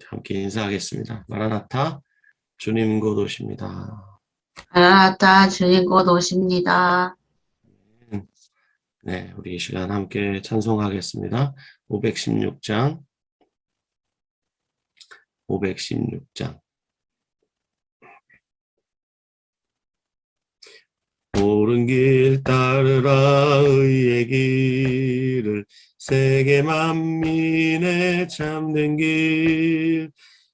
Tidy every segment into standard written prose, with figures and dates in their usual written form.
함께 인사하겠습니다. 마라나타, 주님 곧 오십니다. 마라나타 주님 곧 오십니다. 네, 우리 이 시간 함께 찬송하겠습니다. 516장, 516장. 옳은 길 따르라 의의 길을, 세계 만민의 참된 길,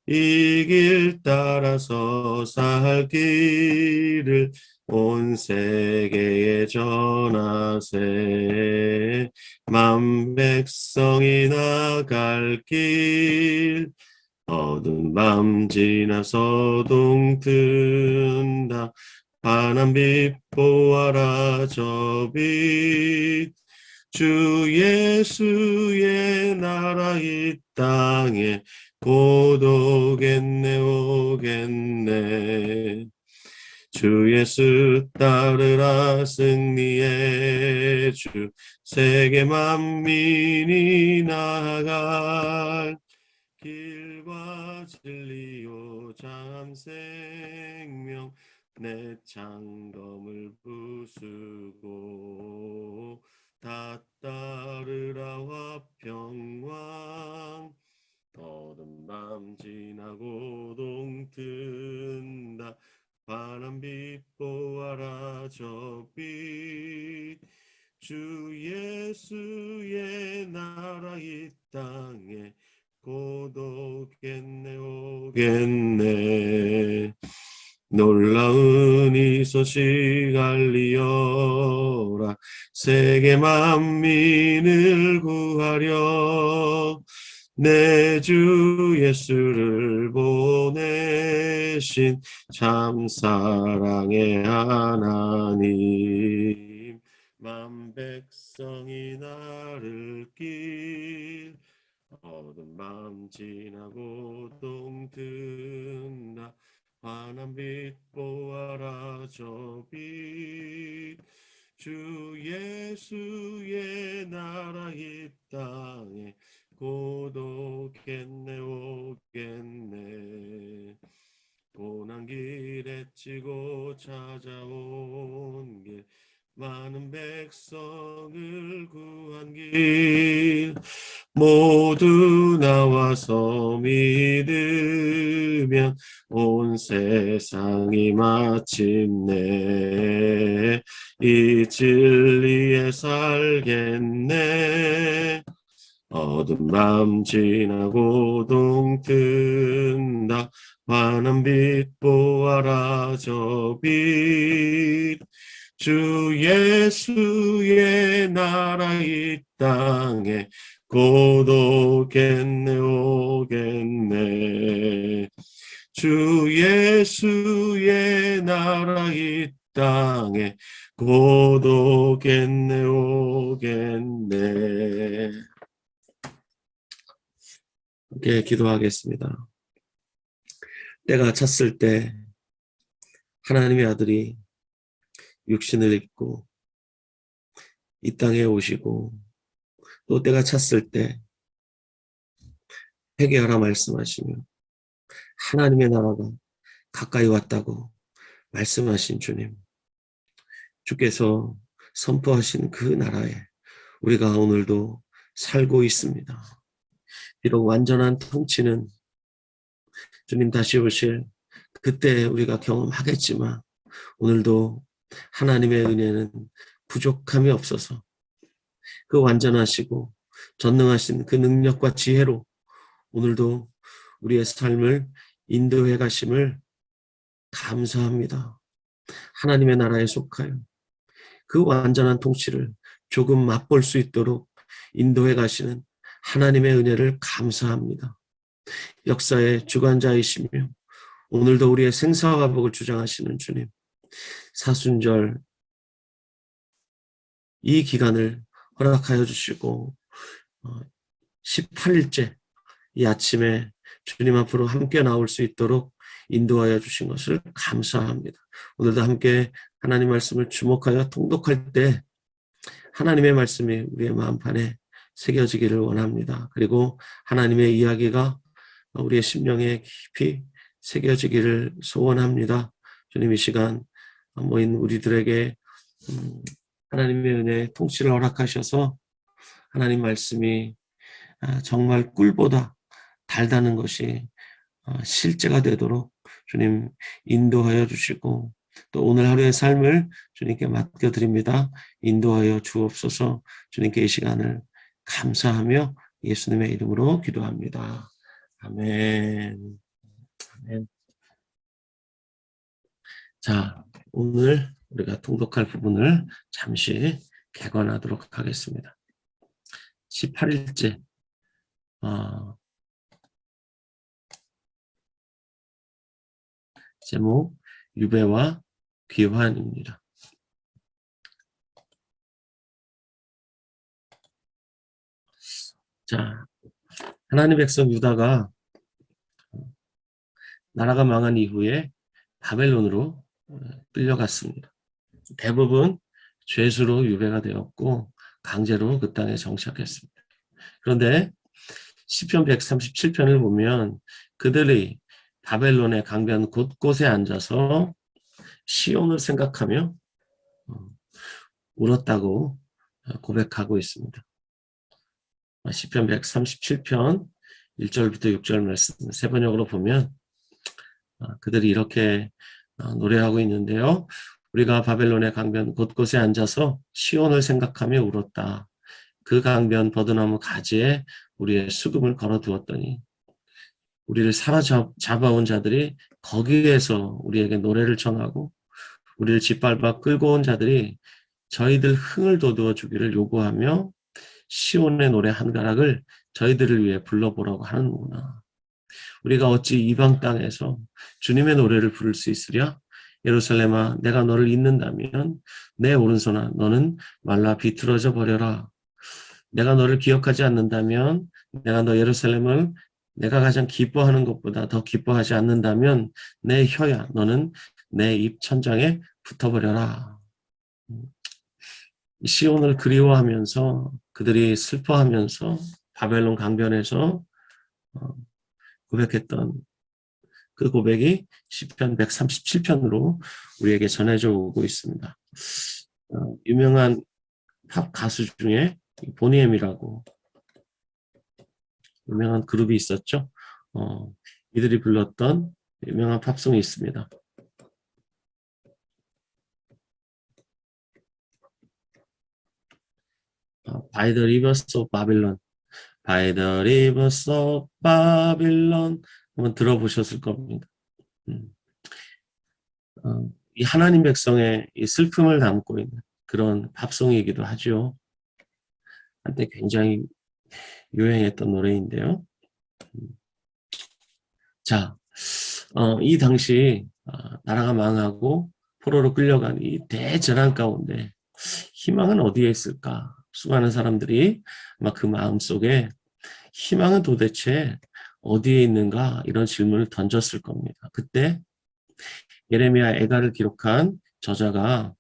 이 길 따라서 살 길을 온 세계에 전하세. 만 백성이 나갈 길, 어두운 밤 지나서 동튼다. 환한 빛 보아라 저 빛, 주 예수의 나라 이 땅에 곧 오겠네 오겠네. 주 예수 따르라 승리의 주, 세계 만민이 나아갈 길과 진리요 참 생명, 내 창검을 부수고 다 따르라 화평왕. 어두운 밤 지나고 동튼다. 환한 빛 보아라 저 빛, 주 예수의 나라 이 땅에 곧 오겠네 오겠네. 놀라운 이 소식 알리어라. 세계 만민을 구하려 내 주 예수를 보내신 참 사랑의 하나님. 만 백성이 나를 길, 어두운 밤 지나고 동튼다. 환한 빛 보아라 저 빛, 주 예수의 나라 이 땅에 곧 오겠네 오겠네. 고난 길에 지고 찾아온 길, 많은 백성을 구한 길, 모두 나와서 믿으면 온 세상이 마침내 이 진리에 살겠네. 어두운 밤 지나고 동튼다. 환한 빛 보아라 저 빛, 주 예수의 나라 이 땅에 곧 오겠네 오겠네. 주 예수의 나라 이 땅에 곧 오겠네 오겠네. 함께 기도하겠습니다. 때가 찼을 때 하나님의 아들이 육신을 입고 이 땅에 오시고, 또 때가 찼을 때 회개하라 말씀하시며 하나님의 나라가 가까이 왔다고 말씀하신 주님, 주께서 선포하신 그 나라에 우리가 오늘도 살고 있습니다. 비록 완전한 통치는 주님 다시 오실 그때 우리가 경험하겠지만, 오늘도 하나님의 은혜는 부족함이 없어서 그 완전하시고 전능하신 그 능력과 지혜로 오늘도 우리의 삶을 인도해 가심을 감사합니다. 하나님의 나라에 속하여 그 완전한 통치를 조금 맛볼 수 있도록 인도해 가시는 하나님의 은혜를 감사합니다. 역사의 주관자이시며 오늘도 우리의 생사와 복을 주장하시는 주님, 사순절 이 기간을 허락하여 주시고 18일째 이 아침에 주님 앞으로 함께 나올 수 있도록 인도하여 주신 것을 감사합니다. 오늘도 함께 하나님 말씀을 주목하여 통독할 때 하나님의 말씀이 우리의 마음판에 새겨지기를 원합니다. 그리고 하나님의 이야기가 우리의 심령에 깊이 새겨지기를 소원합니다. 주님, 이 시간 모인 우리들에게 하나님의 은혜 통치를 허락하셔서 하나님 말씀이 정말 꿀보다 달다는 것이 실제가 되도록 주님 인도하여 주시고, 또 오늘 하루의 삶을 주님께 맡겨드립니다. 인도하여 주옵소서. 주님께 이 시간을 감사하며 예수님의 이름으로 기도합니다. 아멘. 아멘. 자, 오늘 우리가 통독할 부분을 잠시 개관하도록 하겠습니다. 18일째 제목 유배와 귀환입니다. 자, 하나님 백성 유다가 나라가 망한 이후에 바벨론으로 끌려갔습니다. 대부분 죄수로 유배가 되었고 강제로 그 땅에 정착했습니다. 그런데 시편 137편을 보면 그들이 바벨론의 강변 곳곳에 앉아서 시온을 생각하며 울었다고 고백하고 있습니다. 시편 137편 1절부터 6절 말씀 세 번역으로 보면 그들이 이렇게 노래하고 있는데요. 우리가 바벨론의 강변 곳곳에 앉아서 시온을 생각하며 울었다. 그 강변 버드나무 가지에 우리의 수금을 걸어두었더니 우리를 사로잡아온 자들이 거기에서 우리에게 노래를 전하고 우리를 짓밟아 끌고 온 자들이 저희들 흥을 돋워 주기를 요구하며 시온의 노래 한 가락을 저희들을 위해 불러보라고 하는구나. 우리가 어찌 이방 땅에서 주님의 노래를 부를 수 있으랴? 예루살렘아, 내가 너를 잊는다면 내 오른손아 너는 말라 비틀어져 버려라. 내가 너를 기억하지 않는다면, 내가 너 예루살렘을 내가 가장 기뻐하는 것보다 더 기뻐하지 않는다면 내 혀야 너는 내 입 천장에 붙어버려라. 시온을 그리워하면서 그들이 슬퍼하면서 바벨론 강변에서 고백했던 그 고백이 시편 137편으로 우리에게 전해져 오고 있습니다. 유명한 팝 가수 중에 보니엠이라고 유명한 그룹이 있었죠. 이들이 불렀던 유명한 팝송이 있습니다. By the rivers of Babylon, By the rivers of Babylon 한번 들어보셨을 겁니다. 이 하나님 백성의 이 슬픔을 담고 있는 그런 팝송이기도 하죠. 한때 굉장히 유행했던 노래인데요. 자, 이 당시 나라가 망하고 포로로 끌려간 이 대전환 가운데 희망은 어디에 있을까? 수많은 사람들이 아마 그 마음속에 희망은 도대체 어디에 있는가? 이런 질문을 던졌을 겁니다. 그때 예레미야 애가를 기록한 저자가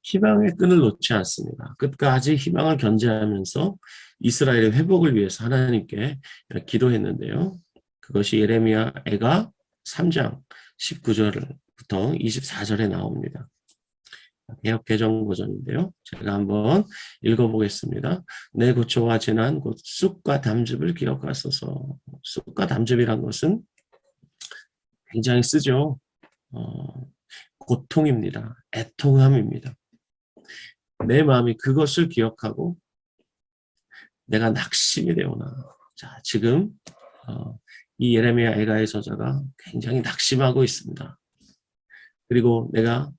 희망의 끈을 놓지 않습니다. 끝까지 희망을 견제하면서 이스라엘의 회복을 위해서 하나님께 기도했는데요. 그것이 예레미야 애가 3장 19절부터 24절에 나옵니다. 개역 개정 버전인데요. 제가 한번 읽어보겠습니다. 내 고초와 재난 곧 쑥과 담즙을 기억하소서. 쑥과 담즙이란 것은 굉장히 쓰죠. 고통입니다. 애통함입니다. 내 마음이 그것을 기억하고 내가 낙심이 되오나. 자, 지금 이 예레미야 애가의 저자가 굉장히 낙심하고 있습니다. 그리고 내가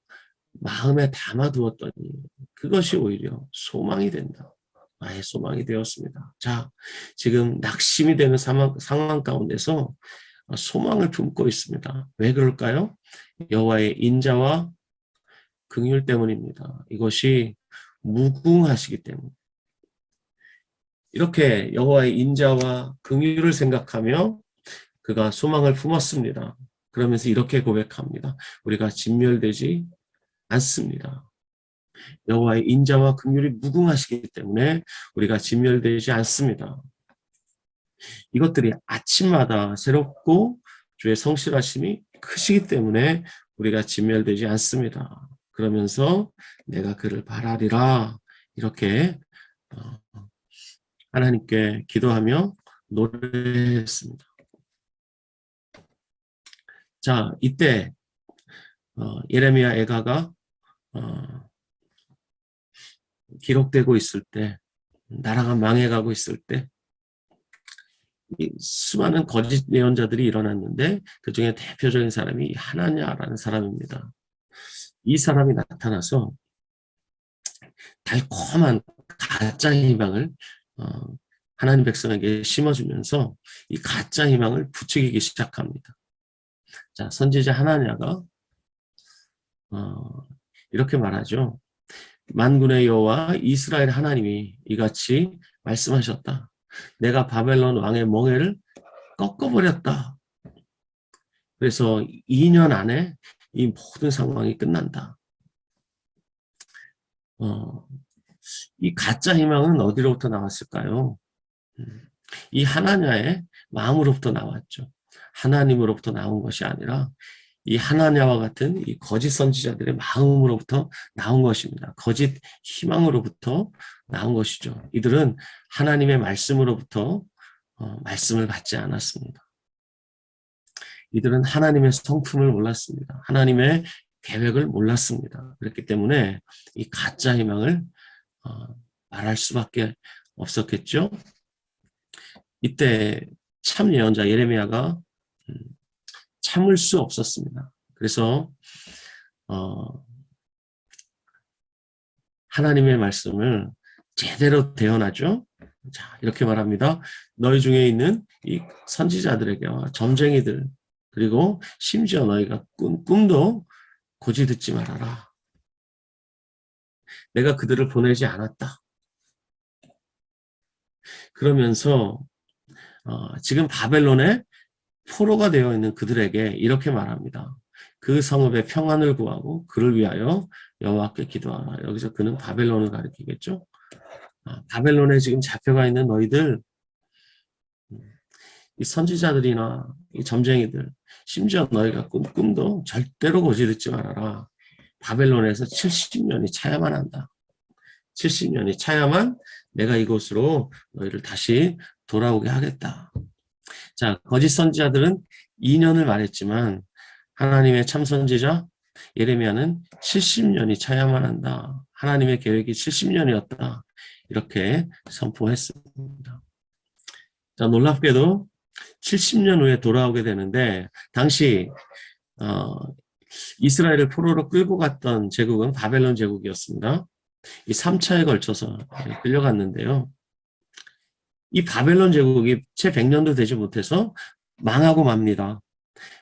마음에 담아두었더니 그것이 오히려 소망이 된다. 나의 소망이 되었습니다. 자, 지금 낙심이 되는 상황 가운데서 소망을 품고 있습니다. 왜 그럴까요? 여호와의 인자와 긍휼 때문입니다. 이것이 무궁하시기 때문에. 이렇게 여호와의 인자와 긍휼을 생각하며 그가 소망을 품었습니다. 그러면서 이렇게 고백합니다. 우리가 진멸되지 않습니다. 여호와의 인자와 긍휼이 무궁하시기 때문에 우리가 진멸되지 않습니다. 이것들이 아침마다 새롭고 주의 성실하심이 크시기 때문에 우리가 진멸되지 않습니다. 그러면서 내가 그를 바라리라 이렇게 하나님께 기도하며 노래했습니다. 자, 이때 예레미야 애가가 기록되고 있을 때, 나라가 망해가고 있을 때 수많은 거짓 예언자들이 일어났는데 그 중에 대표적인 사람이 하나냐라는 사람입니다. 이 사람이 나타나서 달콤한 가짜 희망을 하나님 백성에게 심어주면서 이 가짜 희망을 부추기기 시작합니다. 자, 선지자 하나냐가 이렇게 말하죠. 만군의 여호와 이스라엘 하나님이 이같이 말씀하셨다. 내가 바벨론 왕의 멍에를 꺾어버렸다. 그래서 2년 안에 이 모든 상황이 끝난다. 이 가짜 희망은 어디로부터 나왔을까요? 이 하나냐의 마음으로부터 나왔죠. 하나님으로부터 나온 것이 아니라 이 하나냐와 같은 이 거짓 선지자들의 마음으로부터 나온 것입니다. 거짓 희망으로부터 나온 것이죠. 이들은 하나님의 말씀으로부터 말씀을 받지 않았습니다. 이들은 하나님의 성품을 몰랐습니다. 하나님의 계획을 몰랐습니다. 그렇기 때문에 이 가짜 희망을 말할 수밖에 없었겠죠. 이때 참 예언자 예레미야가 참을 수 없었습니다. 그래서 하나님의 말씀을 제대로 대언하죠. 자, 이렇게 말합니다. 너희 중에 있는 이 선지자들에게와 점쟁이들 그리고 심지어 너희가 꿈도 고지 듣지 말아라. 내가 그들을 보내지 않았다. 그러면서 지금 바벨론에 포로가 되어 있는 그들에게 이렇게 말합니다. 그 성읍의 평안을 구하고 그를 위하여 여호와께 기도하라. 여기서 그는 바벨론을 가리키겠죠. 바벨론에 지금 잡혀가 있는 너희들, 이 선지자들이나 이 점쟁이들, 심지어 너희가 꿈도 절대로 고지 듣지 말아라. 바벨론에서 70년이 차야만 한다. 70년이 차야만 내가 이곳으로 너희를 다시 돌아오게 하겠다. 자, 거짓 선지자들은 2년을 말했지만 하나님의 참 선지자 예레미야는 70년이 차야만 한다. 하나님의 계획이 70년이었다. 이렇게 선포했습니다. 자, 놀랍게도 70년 후에 돌아오게 되는데 당시 이스라엘을 포로로 끌고 갔던 제국은 바벨론 제국이었습니다. 이 3차에 걸쳐서 끌려갔는데요. 이 바벨론 제국이 채 100년도 되지 못해서 망하고 맙니다.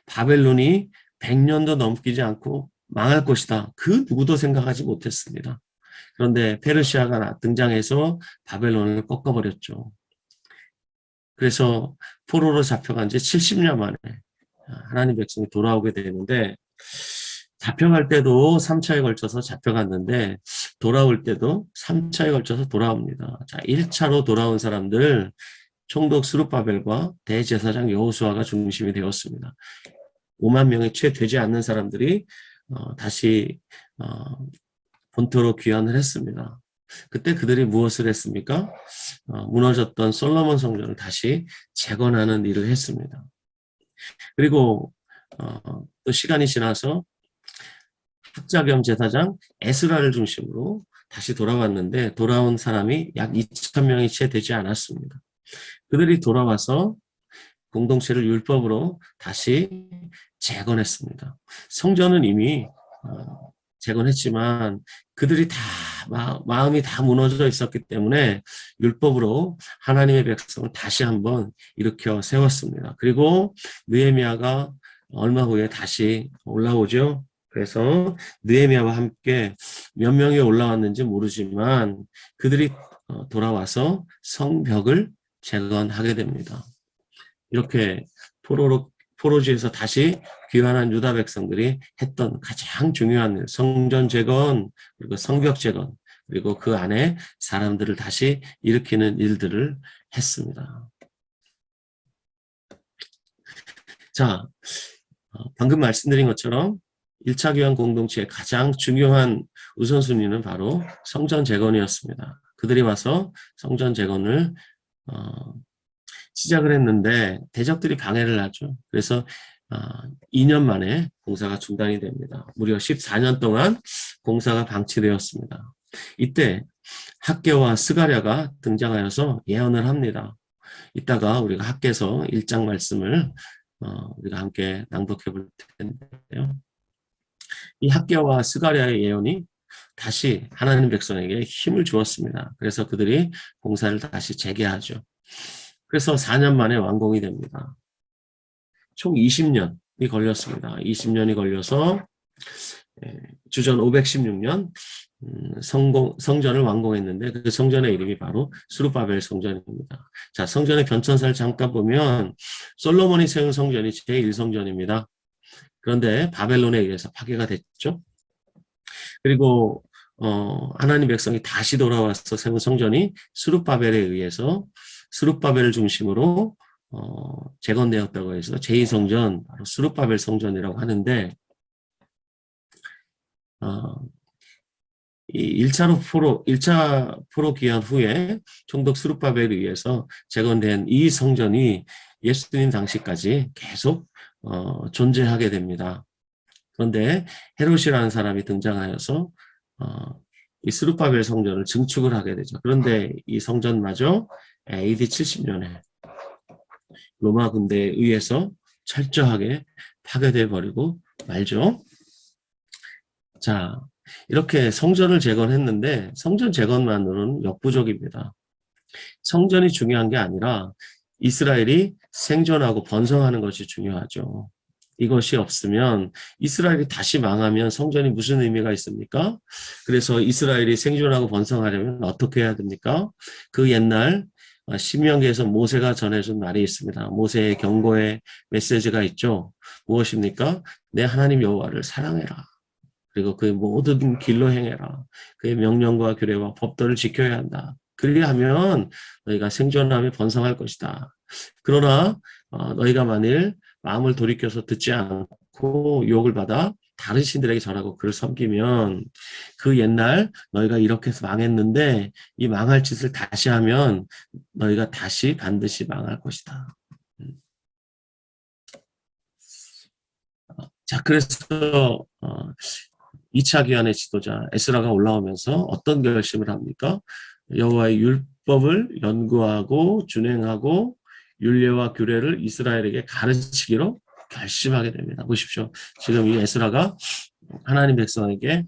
바벨론이 100년도 넘기지 않고 망할 것이다. 그 누구도 생각하지 못했습니다. 그런데 페르시아가 등장해서 바벨론을 꺾어버렸죠. 그래서 포로로 잡혀간 지 70년 만에 하나님 백성이 돌아오게 되는데 잡혀갈 때도 3차에 걸쳐서 잡혀갔는데 돌아올 때도 3차에 걸쳐서 돌아옵니다. 자, 1차로 돌아온 사람들 총독 스룹바벨과 대제사장 여호수아가 중심이 되었습니다. 5만 명이 채 되지 않는 사람들이 다시 본토로 귀환을 했습니다. 그때 그들이 무엇을 했습니까? 무너졌던 솔로몬 성전을 다시 재건하는 일을 했습니다. 그리고 또 시간이 지나서 학자 겸 제사장 에스라를 중심으로 다시 돌아왔는데 돌아온 사람이 약 2,000명이 채 되지 않았습니다. 그들이 돌아와서 공동체를 율법으로 다시 재건했습니다. 성전은 이미 재건했지만 그들이 다 마음이 다 무너져 있었기 때문에 율법으로 하나님의 백성을 다시 한번 일으켜 세웠습니다. 그리고 느헤미야가 얼마 후에 다시 올라오죠. 그래서 느헤미야와 함께 몇 명이 올라왔는지 모르지만 그들이 돌아와서 성벽을 재건하게 됩니다. 이렇게 포로지에서 다시 귀환한 유다 백성들이 했던 가장 중요한 일, 성전 재건, 그리고 성벽 재건, 그리고 그 안에 사람들을 다시 일으키는 일들을 했습니다. 자, 방금 말씀드린 것처럼 1차 교환 공동체의 가장 중요한 우선순위는 바로 성전 재건이었습니다. 그들이 와서 성전 재건을 시작을 했는데 대적들이 방해를 하죠. 그래서 2년 만에 공사가 중단이 됩니다. 무려 14년 동안 공사가 방치되었습니다. 이때 학개와 스가랴가 등장하여서 예언을 합니다. 이따가 우리가 학개서 1장 말씀을 우리가 함께 낭독해 볼 텐데요. 이 학개와 스가랴의 예언이 다시 하나님 백성에게 힘을 주었습니다. 그래서 그들이 공사를 다시 재개하죠. 그래서 4년 만에 완공이 됩니다. 총 20년이 걸렸습니다. 20년이 걸려서 주전 516년 성전을 완공했는데 그 성전의 이름이 바로 스룹바벨 성전입니다. 자, 성전의 변천사를 잠깐 보면 솔로몬이 세운 성전이 제1성전입니다. 그런데 바벨론에 의해서 파괴가 됐죠. 그리고 하나님 백성이 다시 돌아와서 세운 성전이 스룹바벨에 의해서 스룹바벨을 중심으로 재건되었다고 해서 제2성전, 바로 스룹바벨 성전이라고 하는데 이 1차 포로 기한 후에 총독 스룹바벨에 의해서 재건된 이 성전이 예수님 당시까지 계속 존재하게 됩니다. 그런데 헤롯이라는 사람이 등장하여서 이 스룹바벨 성전을 증축을 하게 되죠. 그런데 이 성전마저 AD 70년에 로마 군대에 의해서 철저하게 파괴돼 버리고 말죠. 자, 이렇게 성전을 재건했는데 성전 재건만으로는 역부족입니다. 성전이 중요한 게 아니라 이스라엘이 생존하고 번성하는 것이 중요하죠. 이것이 없으면 이스라엘이 다시 망하면 성전이 무슨 의미가 있습니까? 그래서 이스라엘이 생존하고 번성하려면 어떻게 해야 됩니까? 그 옛날 신명기에서 모세가 전해준 말이 있습니다. 모세의 경고의 메시지가 있죠. 무엇입니까? 내 하나님 여호와를 사랑해라. 그리고 그의 모든 길로 행해라. 그의 명령과 규례와 법도를 지켜야 한다. 그리하면 너희가 생존하며 번성할 것이다. 그러나 너희가 만일 마음을 돌이켜서 듣지 않고 유혹을 받아 다른 신들에게 절하고 그를 섬기면 그 옛날 너희가 이렇게 해서 망했는데 이 망할 짓을 다시 하면 너희가 다시 반드시 망할 것이다. 자, 그래서 2차 기한의 지도자 에스라가 올라오면서 어떤 결심을 합니까? 여호와의 율법을 연구하고 준행하고 율례와 규례를 이스라엘에게 가르치기로 결심하게 됩니다. 보십시오. 지금 이 에스라가 하나님 백성에게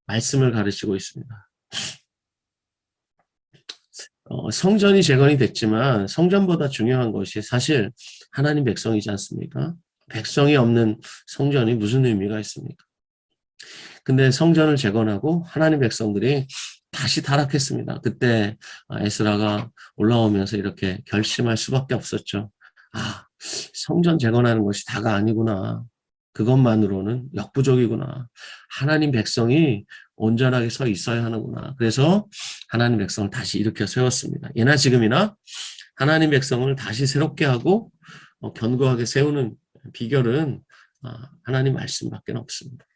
말씀을 가르치고 있습니다. 성전이 재건이 됐지만 성전보다 중요한 것이 사실 하나님 백성이지 않습니까? 백성이 없는 성전이 무슨 의미가 있습니까? 근데 성전을 재건하고 하나님 백성들이 다시 타락했습니다. 그때 에스라가 올라오면서 이렇게 결심할 수밖에 없었죠. 성전 재건하는 것이 다가 아니구나. 그것만으로는 역부족이구나. 하나님 백성이 온전하게 서 있어야 하는구나. 그래서 하나님 백성을 다시 일으켜 세웠습니다. 예나 지금이나 하나님 백성을 다시 새롭게 하고 견고하게 세우는 비결은 하나님 말씀밖에 없습니다.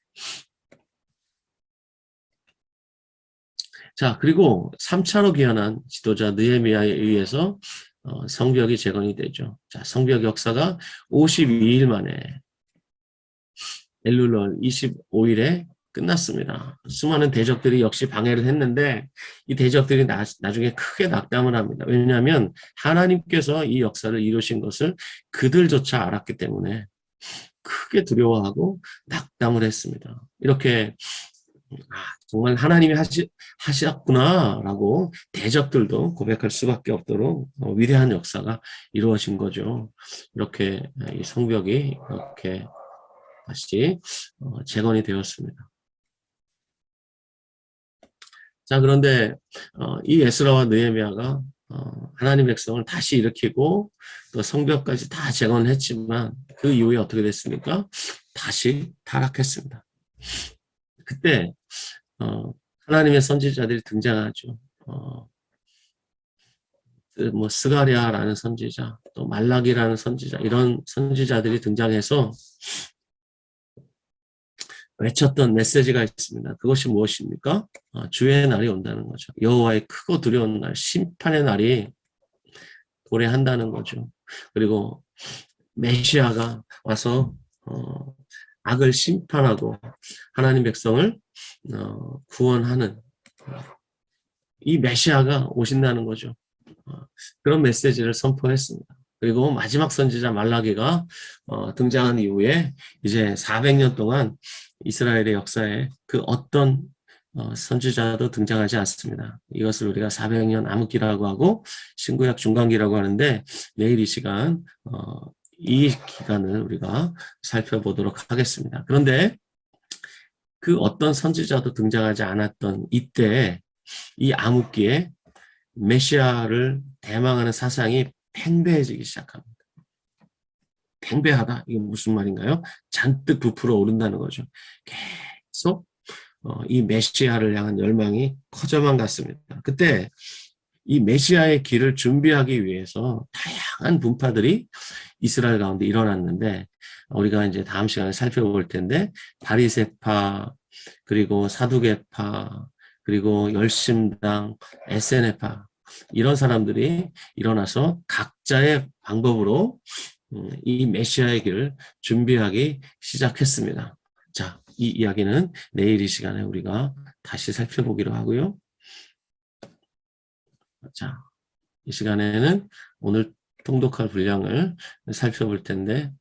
자, 그리고 3차로 귀환한 지도자 느헤미야에 의해서 성벽이 재건이 되죠. 자, 성벽 역사가 52일 만에 엘룰월 25일에 끝났습니다. 수많은 대적들이 역시 방해를 했는데 이 대적들이 나중에 크게 낙담을 합니다. 왜냐하면 하나님께서 이 역사를 이루신 것을 그들조차 알았기 때문에 크게 두려워하고 낙담을 했습니다. 이렇게 정말 하나님이 하셨구나라고 대적들도 고백할 수밖에 없도록 위대한 역사가 이루어진 거죠. 이렇게 이 성벽이 이렇게 다시 재건이 되었습니다. 자, 그런데 이 에스라와 느헤미야가 하나님 백성을 다시 일으키고 또 성벽까지 다 재건했지만 그 이후에 어떻게 됐습니까? 다시 타락했습니다. 그때 하나님의 선지자들이 등장하죠. 뭐 스가랴라는 선지자, 또 말라기라는 선지자, 이런 선지자들이 등장해서 외쳤던 메시지가 있습니다. 그것이 무엇입니까? 주의 날이 온다는 거죠. 여호와의 크고 두려운 날, 심판의 날이 도래한다는 거죠. 그리고 메시아가 와서 악을 심판하고 하나님 백성을 구원하는 이 메시아가 오신다는 거죠. 그런 메시지를 선포했습니다. 그리고 마지막 선지자 말라기가 등장한 이후에 이제 400년 동안 이스라엘의 역사에 그 어떤 선지자도 등장하지 않습니다. 이것을 우리가 400년 암흑기라고 하고 신구약 중간기라고 하는데 내일 이 시간 이 기간을 우리가 살펴보도록 하겠습니다. 그런데 그 어떤 선지자도 등장하지 않았던 이때 이 암흑기에 메시아를 대망하는 사상이 팽배해지기 시작합니다. 팽배하다. 이게 무슨 말인가요? 잔뜩 부풀어 오른다는 거죠. 계속 이 메시아를 향한 열망이 커져만 갔습니다. 그때 이 메시아의 길을 준비하기 위해서 다양한 분파들이 이스라엘 가운데 일어났는데 우리가 이제 다음 시간에 살펴볼 텐데 바리새파 그리고 사두개파 그리고 열심당, SNF파 이런 사람들이 일어나서 각자의 방법으로 이 메시아의 길을 준비하기 시작했습니다. 자, 이 이야기는 내일 이 시간에 우리가 다시 살펴보기로 하고요. 자, 이 시간에는 오늘 통독할 분량을 살펴볼 텐데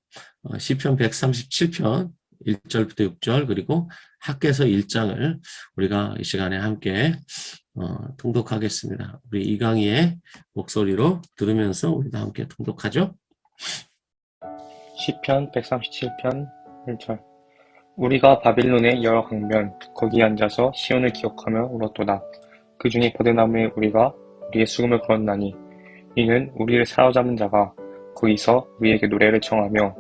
시편 137편 1절부터 6절 그리고 학개서 1장을 우리가 이 시간에 함께 통독하겠습니다. 우리 이강희의 목소리로 들으면서 우리도 함께 통독하죠. 시편 137편 1절 우리가 바빌론의 여러 강변 거기 앉아서 시온을 기억하며 울었도다. 그 중에 버드나무에 우리가 우리의 수금을 걸었나니 이는 우리를 사로잡은 자가 거기서 우리에게 노래를 청하며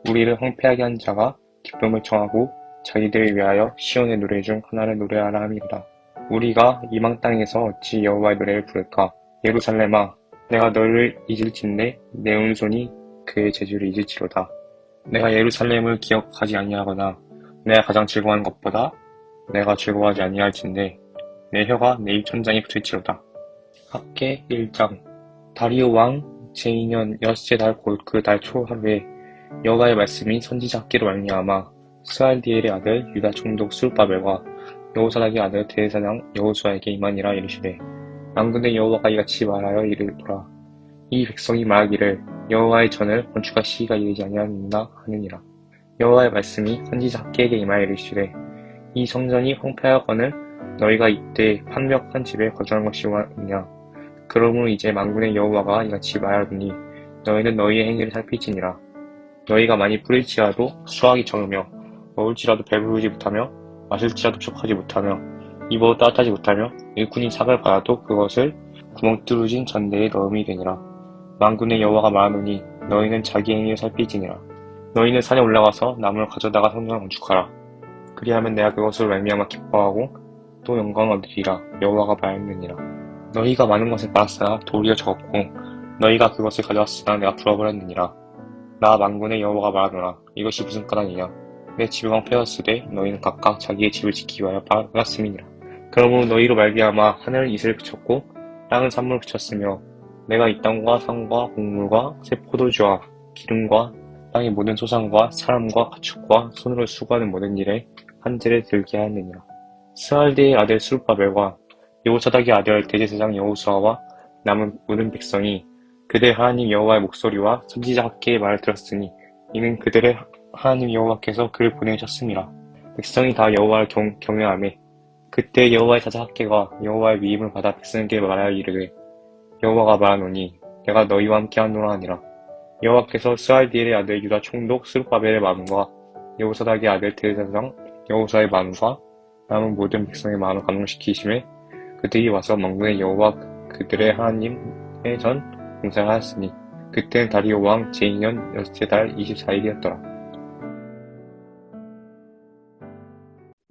우리를 황폐하게 한 자가 기쁨을 청하고 자기들을 위하여 시온의 노래 중 하나를 노래하라 함이로다. 우리가 이방 땅에서 어찌 여호와의 노래를 부를까? 예루살렘아, 내가 너를 잊을진데 내 오른손이 그의 재주를 잊을지로다. 내가 예루살렘을 기억하지 아니하거나 내가 가장 즐거워하는 것보다 내가 즐거워하지 아니할진데 내 혀가 내 입 천장에 붙을지로다. 학개 1장 다리오 왕 제2년 여섯째 달 곧 그 달 초하루에 여호와의 말씀이 선지자 학개로 말미암아 스알디엘의 아들 유다 총독 스룹바벨과 여호사닥의 아들 대제사장 여호수아에게 임하니라. 이르시되 만군의 여호와가 이같이 말하여 이르노라. 이 백성이 말하기를 여호와의 전을 건축할 시기가 이르지 아니하였나 하느니라. 여호와의 말씀이 선지자 학개에게 임하여 이르시되 이 성전이 황폐하거늘 너희가 이때 판벽한 집에 거주한 것이 오냐. 그러므로 이제 만군의 여호와가 이같이 말하노니 너희는 너희의 행위를 살필지니라. 너희가 많이 뿌릴지라도 수확이 적으며 먹을지라도 배부르지 못하며 마실지라도 족하지 못하며 입어도 따뜻하지 못하며 일꾼이 삭을 받아도 그것을 구멍 뚫어진 전대에 넣음이 되니라. 만군의 여호와가 말하노니 너희는 자기 행위를 살필지니라. 너희는 산에 올라가서 나무를 가져다가 성전을 건축하라. 그리하면 내가 그것을 말미암아 기뻐하고 또 영광을 얻으리라. 여호와가 말하느니라. 너희가 많은 것을 받았으나 도리어 적었고 너희가 그것을 가져왔으나 내가 불어버렸느니라. 나 만군의 여호와가 말하노라. 이것이 무슨 까닭이냐. 내 집이 황폐하였으되 너희는 각각 자기의 집을 지키기 위하여 받았음이니라. 그러므로 너희로 말미암아 하늘은 이슬을 그쳤고 땅은 산물을 그쳤으며 내가 이 땅과 산과 곡물과 새 포도주와 기름과 땅의 모든 소산과 사람과 가축과 손으로 수고하는 모든 일에 한재를 들게 하였느니라. 스알디의 아들 스룹바벨과 여호사닥의 아들 대제사장 여호수아와 남은 모든 백성이 그들 하나님 여호와의 목소리와 선지자 학개의 말을 들었으니 이는 그들의 하나님 여호와께서 그를 보내셨음이라. 백성이 다 여호와를 경외하매 그때 여호와의 사자 학개가 여호와의 위임을 받아 백성에게 말하여 이르되 여호와가 말하노니 내가 너희와 함께하노라 하니라. 여호와께서 스알디엘의 아들 유다 총독 스룹바벨의 마음과 여호사닥의 아들 대제사장 여호수아의 마음과 남은 모든 백성의 마음을 감동시키심에 그들이 와서 만군의 여호와 그들의 하나님의 전 공사를 하였으니 그때는 다리오 왕 제2년 여섯째 달 24일이었더라.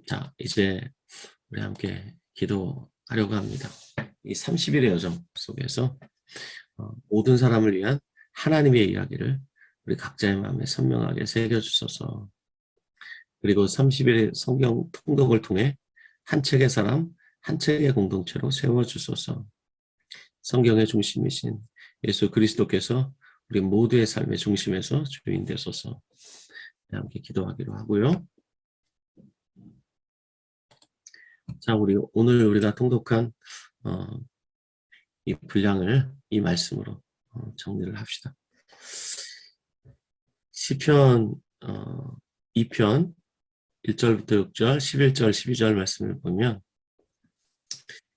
자, 이제 우리 함께 기도하려고 합니다. 이 30일의 여정 속에서 모든 사람을 위한 하나님의 이야기를 우리 각자의 마음에 선명하게 새겨주소서. 그리고 30일의 성경 통독을 통해 한 책의 사람, 한 책의 공동체로 세워주소서. 성경의 중심이신 예수 그리스도께서 우리 모두의 삶의 중심에서 주인 되소서. 함께 기도하기로 하고요. 자, 오늘 우리가 통독한 이 분량을 이 말씀으로 정리를 합시다. 시편 2편 1절부터 6절, 11절, 12절 말씀을 보면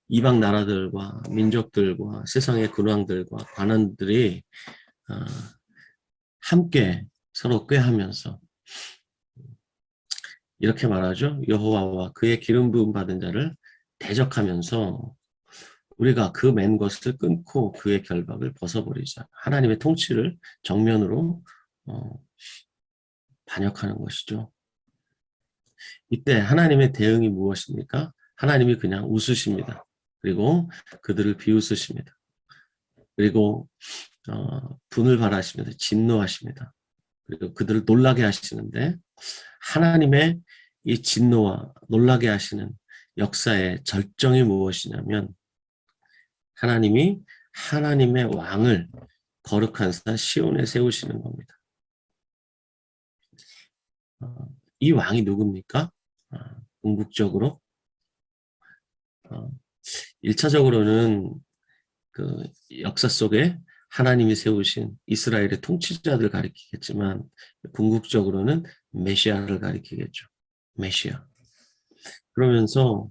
이방 나라들과 민족들과 세상의 군왕들과 관원들이 함께 서로 꾀하면서 이렇게 말하죠. 여호와와 그의 기름 부음 받은 자를 대적하면서 우리가 그 맨 것을 끊고 그의 결박을 벗어버리자. 하나님의 통치를 정면으로 반역하는 것이죠. 이때 하나님의 대응이 무엇입니까? 하나님이 그냥 웃으십니다. 그리고 그들을 비웃으십니다. 그리고 분을 발하시면서 진노하십니다. 그리고 그들을 놀라게 하시는데 하나님의 이 진노와 놀라게 하시는 역사의 절정이 무엇이냐면 하나님이 하나님의 왕을 거룩한 산 시온에 세우시는 겁니다. 이 왕이 누굽니까? 궁극적으로 1차적으로는 그 역사 속에 하나님이 세우신 이스라엘의 통치자들을 가리키겠지만 궁극적으로는 메시아를 가리키겠죠. 메시아. 그러면서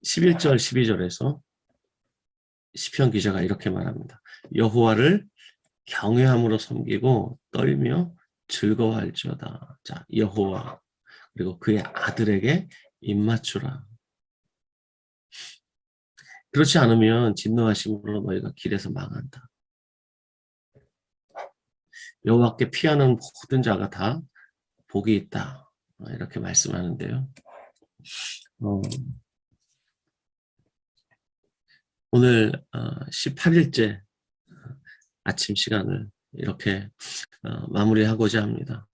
11절, 12절에서 시편 기자가 이렇게 말합니다. 여호와를 경외함으로 섬기고 떨며 즐거워할지어다. 자, 여호와 그리고 그의 아들에게 입맞추라. 그렇지 않으면 진노하심으로 너희가 길에서 망한다. 여호와께 피하는 모든 자가 다 복이 있다. 이렇게 말씀하는데요. 오늘 18일째 아침 시간을 이렇게 마무리하고자 합니다.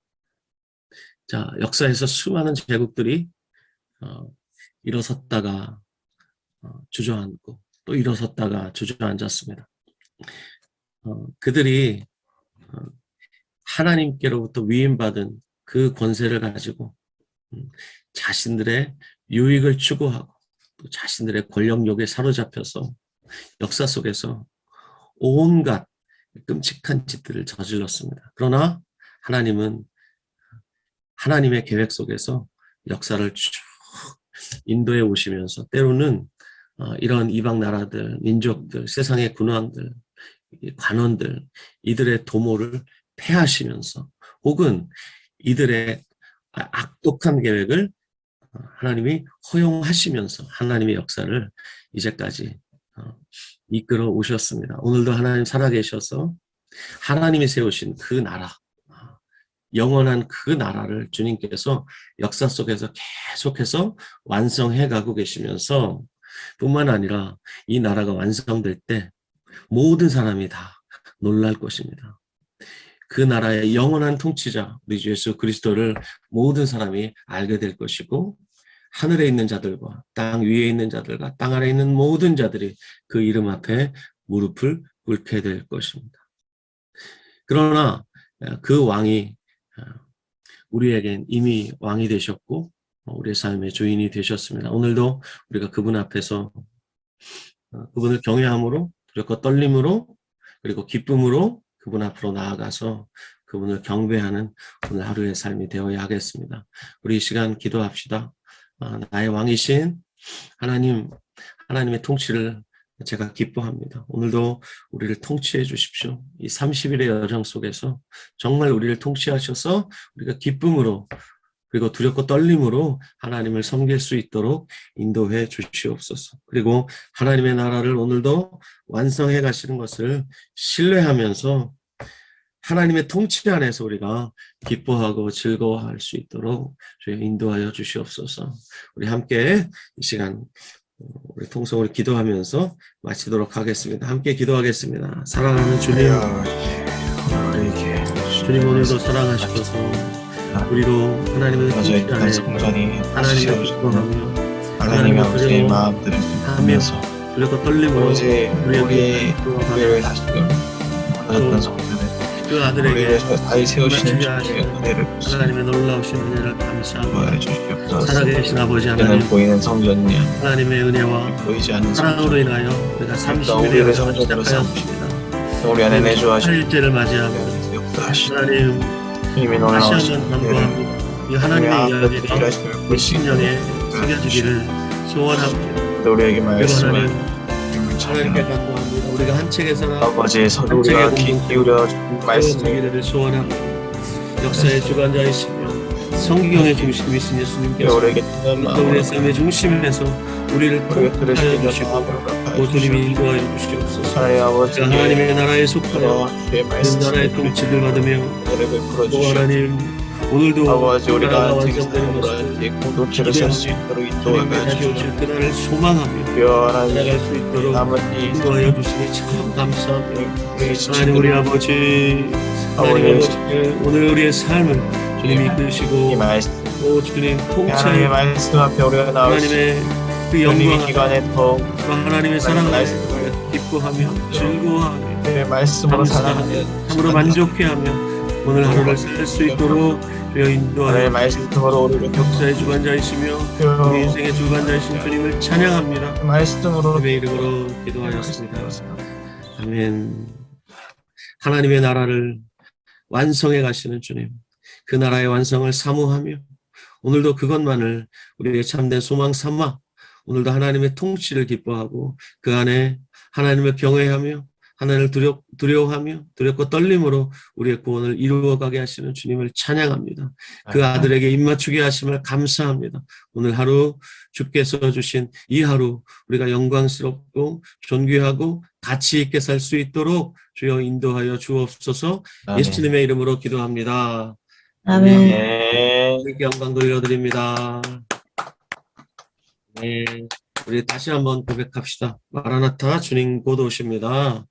자, 역사에서 수많은 제국들이 일어섰다가 주저앉고 또 일어섰다가 주저앉았습니다. 그들이 하나님께로부터 위임받은 그 권세를 가지고 자신들의 유익을 추구하고 또 자신들의 권력욕에 사로잡혀서 역사 속에서 온갖 끔찍한 짓들을 저질렀습니다. 그러나 하나님은 하나님의 계획 속에서 역사를 쭉 인도해 오시면서 때로는 이런 이방 나라들, 민족들, 세상의 군왕들, 관원들, 이들의 도모를 패하시면서 혹은 이들의 악독한 계획을 하나님이 허용하시면서 하나님의 역사를 이제까지 이끌어 오셨습니다. 오늘도 하나님 살아계셔서 하나님이 세우신 그 나라, 영원한 그 나라를 주님께서 역사 속에서 계속해서 완성해 가고 계시면서 뿐만 아니라 이 나라가 완성될 때 모든 사람이 다 놀랄 것입니다. 그 나라의 영원한 통치자 우리 주 예수 그리스도를 모든 사람이 알게 될 것이고 하늘에 있는 자들과 땅 위에 있는 자들과 땅 아래에 있는 모든 자들이 그 이름 앞에 무릎을 꿇게 될 것입니다. 그러나 그 왕이 우리에겐 이미 왕이 되셨고 우리의 삶의 주인이 되셨습니다. 오늘도 우리가 그분 앞에서 그분을 경외함으로 두렵고 떨림으로 그리고 기쁨으로 그분 앞으로 나아가서 그분을 경배하는 오늘 하루의 삶이 되어야 하겠습니다. 우리 이 시간 기도합시다. 나의 왕이신 하나님의 통치를 제가 기뻐합니다. 오늘도 우리를 통치해 주십시오. 이 30일의 여정 속에서 정말 우리를 통치하셔서 우리가 기쁨으로 그리고 두렵고 떨림으로 하나님을 섬길 수 있도록 인도해 주시옵소서. 그리고 하나님의 나라를 오늘도 완성해 가시는 것을 신뢰하면서 하나님의 통치 안에서 우리가 기뻐하고 즐거워할 수 있도록 주여 인도하여 주시옵소서. 우리 함께 이 시간 우리 통성으로 기도하면서 마치도록 하겠습니다. 함께 기도하겠습니다. 사랑하는 주님, 우리에게 주님 오늘도 사랑하시고서 우리로 하나님의 통치 안에 성전이 하나님을 기뻐하며 하나님의 아버지의 마음들을 하면서 그리고 떨림으로 오직 우리에게 우리를 다시 받았던 성전을 그 아들에게 우리를 다시 세우시는 주님의 하시는 은혜를 하나님의 놀라우신 은혜를 감사합니다. 부활해 주시옵소서. 살아계신 아버지 이제는 하나님, 보이는 성전이 하나님의 은혜와 보이지 않는 사랑으로 성전, 인하여 우리가 우리를 30일에 성전으로 시작하였습니다. 우리 안에 내주하시는 8일째를 맞이하며 역사하시는 하나님 주님의 다시 놀라우신 한번 은혜를 간구합니다. 이 하나님의 이야기가 일하심을 볼 수 있도록 10년에 새겨지기를 소원합니다. 우리에게 그리고 말씀을 하나님 하나님께 찬양합니다. 간구합니다. 우리가 한 책에서나 아버지의 서로 우리가 귀 기울여 말씀을 되기를 소원합니다. 역사의 주관자이시며 성경의 중심이신 예수님께서 우리에게 듣는 우리의 마음으로 삶의 중심에서 우리를 우리가 통하여 들으시는 주시고 마음으로 모두님이 인도하여 주시옵소서. 하나님 아버지 우리가 하나님의 나라에 속하여 주의 그 말씀을 나라의 통치를 받으며 베풀어 또 주시옵소서. 하나님 오늘도 아버지 나라가 우리가 완성되는 특성으로 것을 공동체를 살 수 있도록 인도하여 하나님의 다시 주시옵소서. 오실 그날을 소망하며 하나님 나아갈 수 있도록 남은 이 인도하여 주시니 참 감사합니다. 우리 하나님 우리 아버지 하나님 아버지 오늘 우리의 삶을 주님 이 이끄시고 말씀 또 주님 하나님의 통치하여 말씀 앞에 우리가 나올 수 하나님의 그 있는 영광 기간에 더 하나님의 사랑을 말씀을 기뻐하며 즐거워하며 내 말씀으로 살아가며 참으로 만족해하며 오늘 하루를 살 수 있도록 주여 하나님의 인도하여 말씀으로 우리를 역사의 주관자이시며 우리 인생의 주관자이신 주님을 찬양합니다. 말씀으로 주님의 이름으로 기도하였습니다. 아멘. 하나님의 나라를 완성해 가시는 주님, 그 나라의 완성을 사모하며 오늘도 그것만을 우리의 참된 소망 삼아 오늘도 하나님의 통치를 기뻐하고 그 안에 하나님을 경외하며 하나님을 두려워하며 두렵고 떨림으로 우리의 구원을 이루어가게 하시는 주님을 찬양합니다. 그 아들에게 입맞추게 하심을 감사합니다. 오늘 하루 주께서 주신 이 하루 우리가 영광스럽고 존귀하고 가치 있게 살 수 있도록 주여 인도하여 주옵소서. 예수님의 이름으로 기도합니다. 아멘. 네. 주님께 영광 돌려드립니다. 네, 우리 다시 한번 고백합시다. 마라나타 주님 곧 오십니다.